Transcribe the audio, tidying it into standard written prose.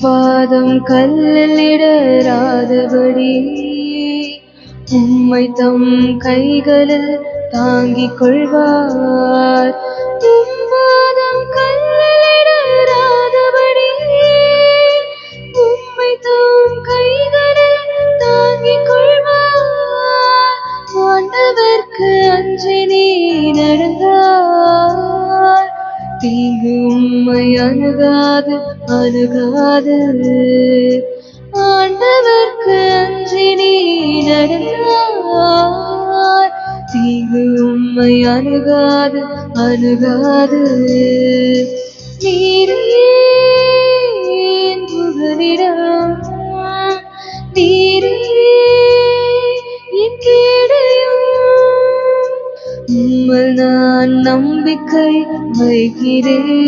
பாதம் கல்லில் இடராதபடி உம்மை தம் கைகளில் தாங்கிக் கொள்வார். பாதம் கல்லில் இடராதபடி உம்மை தம் கைகளில் தாங்கிக் கொள்வார். ஆண்டவர்க்கு அஞ்சி நீ நடந்தார், தீங்கு உம்மை அணுகாது அணுகாது. ஆண்டவர்க்கு அஞ்சி நீ நடந்தார், தீங்கு உம்மை அணுகாது அணுகாது. நீரே என் புகலிடம், நீரே என் கேடயம், உம்மில் நான் நம்பிக்கை வைக்கிறேன்.